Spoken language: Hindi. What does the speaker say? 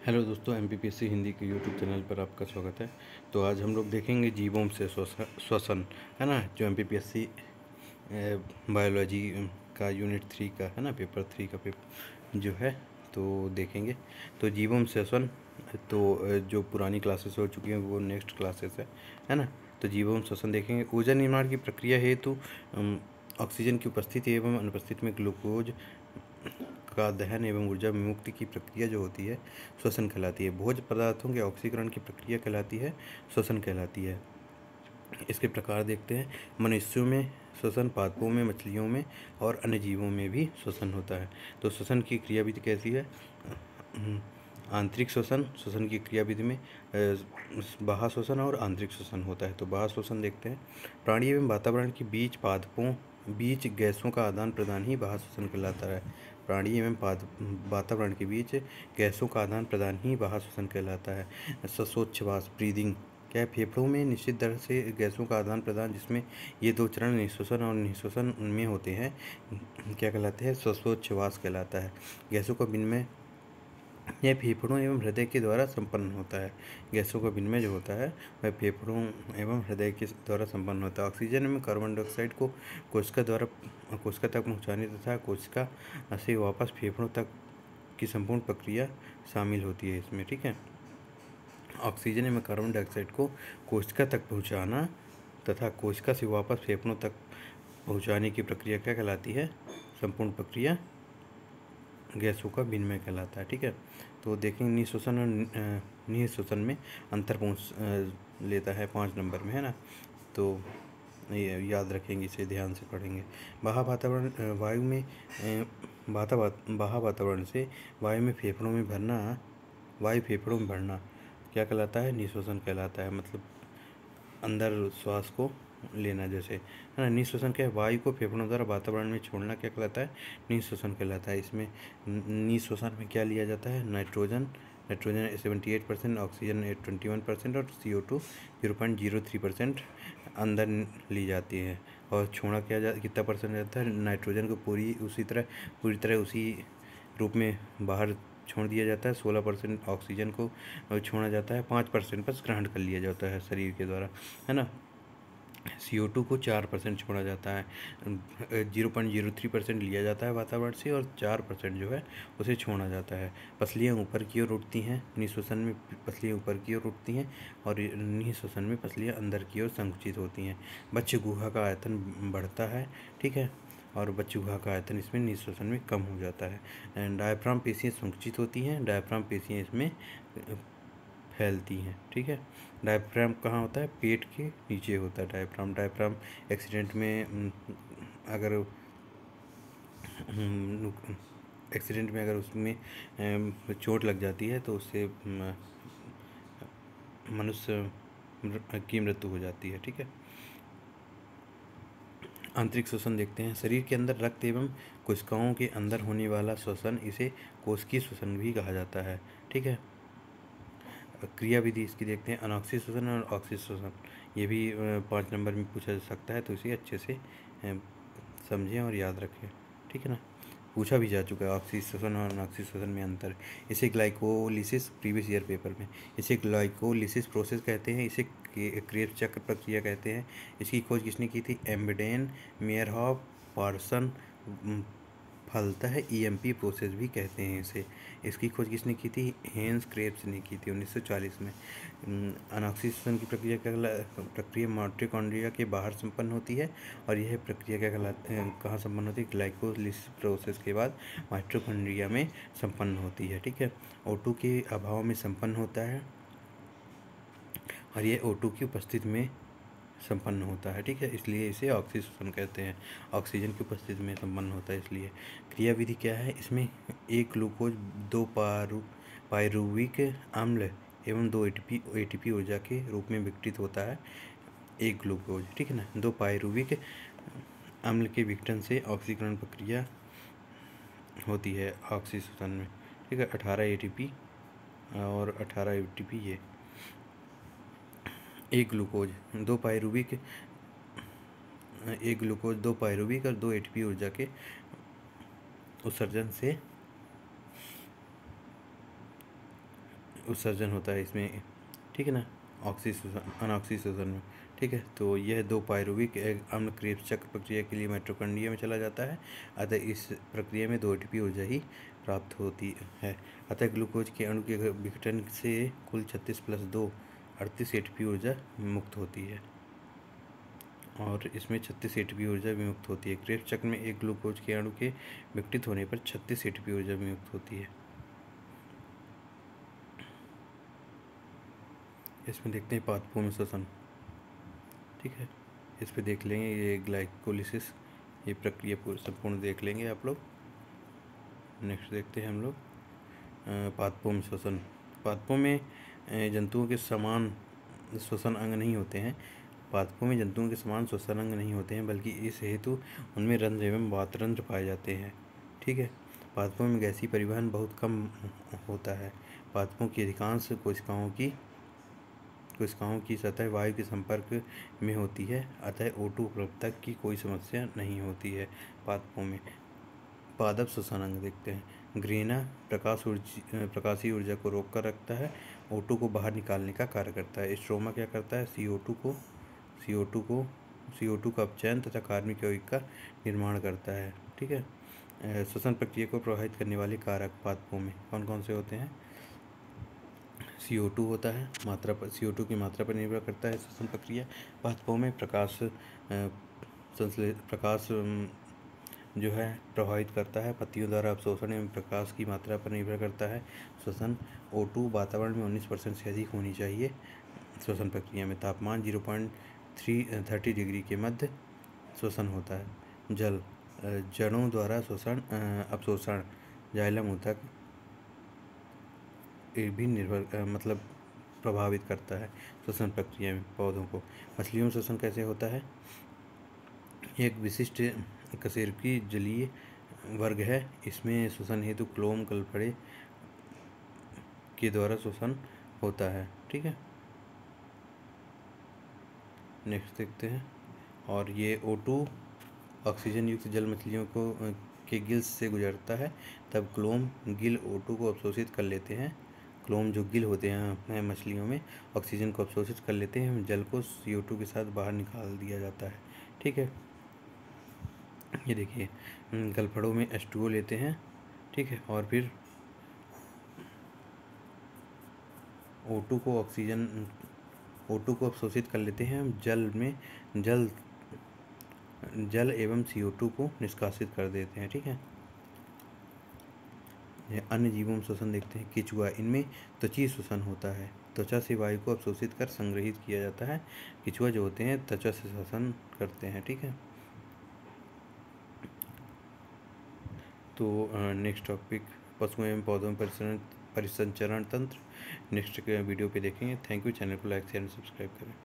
हेलो दोस्तों, एमपीपीएससी हिंदी के यूट्यूब चैनल पर आपका स्वागत है। तो आज हम लोग देखेंगे जीवों से श्वसन, है ना, जो एमपीपीएससी बायोलॉजी का यूनिट 3 का है ना, पेपर 3 का पेपर जो है तो देखेंगे। तो जीवों से श्वसन, तो जो पुरानी क्लासेस हो चुकी हैं वो नेक्स्ट क्लासेस है ना। तो जीवों श्वसन देखेंगे। ऊर्जा निर्माण की प्रक्रिया हेतु ऑक्सीजन की उपस्थिति एवं अनुपस्थिति में ग्लूकोज का दहन एवं ऊर्जा विमुक्ति की प्रक्रिया जो होती है श्वसन कहलाती है। भोज्य पदार्थों के ऑक्सीकरण की प्रक्रिया कहलाती है श्वसन कहलाती है। इसके प्रकार देखते हैं। मनुष्यों में श्वसन, पादपों में, मछलियों में और अन्य जीवों में भी श्वसन होता है। तो श्वसन की क्रियाविधि कैसी है? आंतरिक श्वसन, श्वसन की क्रियाविधि में बाह्य श्वसन और आंतरिक श्वसन होता है। तो बाह्य श्वसन देखते हैं। प्राणी एवं वातावरण के बीच पादपों बीच गैसों का आदान प्रदान ही बाह्य श्वसन कहलाता है। प्राणी एवं वातावरण के बीच गैसों का आदान प्रदान ही बाह्य श्वसन कहलाता है। श्वासोच्छ्वास, ब्रीदिंग, क्या फेफड़ों में निश्चित दर से गैसों का आदान प्रदान, जिसमें ये दो चरण निःश्वसन और निःश्वसन उनमें होते हैं, क्या कहलाते हैं? श्वासोच्छ्वास कहलाता है। गैसों का विनिमय यह फेफड़ों एवं हृदय के द्वारा संपन्न होता है। गैसों का विनिमय जो होता है वह फेफड़ों एवं हृदय के द्वारा संपन्न होता है। ऑक्सीजन एवं कार्बन डाइऑक्साइड को कोशिका तक पहुँचाने तथा कोशिका से वापस फेफड़ों तक की संपूर्ण प्रक्रिया शामिल होती है इसमें, ठीक है। ऑक्सीजन एवं कार्बन डाइऑक्साइड को कोशिका तक पहुँचाना तथा कोशिका से वापस फेफड़ों तक पहुँचाने की प्रक्रिया क्या कहलाती है? संपूर्ण प्रक्रिया गैसों का विनिमय कहलाता है, ठीक है। तो देखेंगे निःश्वसन और निःश्वसन में अंतर पहुँच लेता है 5 नंबर में, है ना। तो ये याद रखेंगे, इसे ध्यान से पढ़ेंगे। बाह्य वातावरण वायु में बाह्य वातावरण से वायु फेफड़ों में भरना क्या कहलाता है? निःश्वसन कहलाता है। मतलब अंदर श्वास को लेना, जैसे, है ना। निःश्वसन क्या है? वायु को फेफड़ों द्वारा वातावरण में छोड़ना क्या कहलाता है? निःश्वसन कहलाता है। इसमें निःश्वसन में क्या लिया जाता है? नाइट्रोजन 78%, ऑक्सीजन 21% और CO2 0.03% अंदर ली जाती है। और छोड़ा कितना परसेंट जाता है? नाइट्रोजन को पूरी तरह उसी रूप में बाहर छोड़ दिया जाता है। 16% ऑक्सीजन को छोड़ा जाता है। 5% बस ग्रहण कर लिया जाता है शरीर के द्वारा, है ना। CO2 को 4% छोड़ा जाता है। 0.03% लिया जाता है वातावरण से और 4% जो है उसे छोड़ा जाता है। पसलियाँ ऊपर की ओर उठती हैं। निःश्वसन में पसलियाँ ऊपर की ओर उठती हैं और निःश्वसन में पसलियाँ अंदर की ओर संकुचित होती हैं। बच्चे गुहा का आयतन बढ़ता है, ठीक है, और बच्चे गुहा का आयतन इसमें निःश्वसन में कम हो जाता है। डायफ्राम पेशियाँ संकुचित होती हैं। डायफ्राम पेशियाँ इसमें फैलती हैं, ठीक है। डायफ्राम कहाँ होता है? पेट के नीचे होता है डायफ्राम एक्सीडेंट में अगर उसमें चोट लग जाती है तो उससे मनुष्य की मृत्यु हो जाती है, ठीक है। आंतरिक श्वसन देखते हैं। शरीर के अंदर रक्त एवं कोशिकाओं के अंदर होने वाला श्वसन इसे कोशिकीय श्वसन भी कहा जाता है, ठीक है। क्रियाविधि इसकी देखते हैं। अनॉक्सिक श्वसन और ऑक्सिक श्वसन, ये भी 5 नंबर में पूछा जा सकता है, तो इसे अच्छे से समझें और याद रखें, ठीक है ना। पूछा भी जा चुका है ऑक्सिक श्वसन और अनॉक्सिक श्वसन में अंतर। इसे ग्लाइकोलिसिस, प्रीवियस ईयर पेपर में, इसे ग्लाइकोलिसिस प्रोसेस कहते हैं। इसे क्रेब्स चक्र प्रक्रिया कहते हैं। इसकी खोज किसने की थी? एम्बेडेन, मेयरहॉफ, पार्सन। फलतः EMP प्रोसेस भी कहते हैं इसे। इसकी खोज किसने की थी? हेंस क्रेब्स ने की थी 1940 में। अनॉक्सिक की प्रक्रिया माइटोकॉन्ड्रिया के बाहर संपन्न होती है और यह प्रक्रिया कहाँ संपन्न होती है? ग्लाइकोलिसिस प्रोसेस के बाद माइटोकॉन्ड्रिया में संपन्न होती है, ठीक है। O2 के अभाव में संपन्न होता है और यह O2 की उपस्थिति में संपन्न होता है, ठीक है। इसलिए इसे ऑक्सीजन श्वसन कहते हैं। ऑक्सीजन की उपस्थिति में संपन्न होता है इसलिए। क्रियाविधि क्या है इसमें? 1 ग्लूकोज, 2 पायरुविक अम्ल एवं 2 ATP ऊर्जा के रूप में विघटित होता है। 1 ग्लूकोज, ठीक है ना। 2 पायरुविक अम्ल के विघटन से ऑक्सीकरण प्रक्रिया होती है ऑक्सीजन में, ठीक है। 18 ATP और 18 ATP ये। 1 ग्लूकोज 2 पायरुविक 1 ग्लूकोज 2 पायरुविक और 2 ATP ऊर्जा के उत्सर्जन से उत्सर्जन होता है इसमें, ठीक है ना, अनऑक्सीशोषण में, ठीक है। तो यह 2 पायरुविक अम्ल क्रेब्स चक्र प्रक्रिया के लिए माइटोकॉन्ड्रिया में चला जाता है, अतः इस प्रक्रिया में 2 ATP ऊर्जा ही प्राप्त होती है। अतः ग्लूकोज के अणु के विघटन से कुल 36 + 2 38 ATP ऊर्जा मुक्त होती है, और इसमें 36 ATP ऊर्जा विमुक्त होती है। क्रेब्स चक्र में एक ग्लूकोज के अणु के विघटित होने पर 36 ATP ऊर्जा विमुक्त होती है। इसमें देखते हैं पादपों में श्वसन, ठीक है। इस पे देख लेंगे ये ग्लाइकोलिसिस, ये प्रक्रिया पूरी संपूर्ण देख लेंगे आप लोग। नेक्स्ट देखते हैं हम लोग पादपों में श्वसन। पादपों में जंतुओं के समान श्वसन अंग नहीं होते हैं। पादपों में जंतुओं के समान श्वसन अंग नहीं होते हैं, बल्कि इस हेतु उनमें रंध्र एवं वातरंध्र पाए जाते हैं, ठीक है। पादपों में गैसीय परिवहन बहुत कम होता है। पादपों की अधिकांश कोशिकाओं की सतह वायु के संपर्क में होती है, अतः O2 उपलब्धता की कोई समस्या नहीं होती है पादपों में। पादप श्वसन अंग देखते हैं। ग्रेना प्रकाशीय ऊर्जा को रोक कर रखता है, O2 को बाहर निकालने का कार्य करता है। स्ट्रोमा क्या करता है, CO2 का अपचयन तथा कार्बनिक यौगिक का निर्माण करता है, ठीक है। श्वसन प्रक्रिया को प्रभावित करने वाले कारक पादपों में कौन कौन से होते हैं। CO2 होता है, CO2 की मात्रा पर निर्भर करता है श्वसन प्रक्रिया। पादपों में प्रकाश जो है प्रभावित करता है। पत्तियों द्वारा अवशोषण एवं प्रकाश की मात्रा पर निर्भर करता है श्वसन। O2 वातावरण में 19% से अधिक होनी चाहिए। श्वसन प्रक्रिया में तापमान 0.30 डिग्री के मध्य श्वसन होता है। जल जड़ों द्वारा अवशोषण जाइलम ऊतक भी निर्भर प्रभावित करता है श्वसन प्रक्रिया में पौधों को। मछलियों में श्वसन कैसे होता है, एक विशिष्ट कशेरुकी जलीय वर्ग है। इसमें श्वसन हेतु क्लोम गलफड़े के द्वारा श्वसन होता है, ठीक है। नेक्स्ट देखते हैं, और ये O2 ऑक्सीजन युक्त जल मछलियों के गिल्स से गुजरता है, तब क्लोम गिल O2 को अवशोषित कर लेते हैं। क्लोम जो गिल होते हैं मछलियों में, ऑक्सीजन को अवशोषित कर लेते हैं, जल को CO2 के साथ बाहर निकाल दिया जाता है, ठीक है। ये देखिए गलफड़ों में H2O लेते हैं, ठीक है, और फिर O2 को अवशोषित कर लेते हैं, जल एवं CO2 को निष्कासित कर देते हैं, ठीक है। अन्य जीवों में श्वसन देखते हैं। केचुआ, इनमें त्वचीय श्वसन होता है। त्वचा से वायु को अवशोषित कर संग्रहित किया जाता है। केचुआ जो होते हैं त्वचा से श्वसन करते हैं, ठीक है। तो नेक्स्ट टॉपिक पशुओं एवं पौधों में परिसंचरण तंत्र नेक्स्ट वीडियो पे देखेंगे। Thank you. चैनल को लाइक शेयर एंड सब्सक्राइब करें।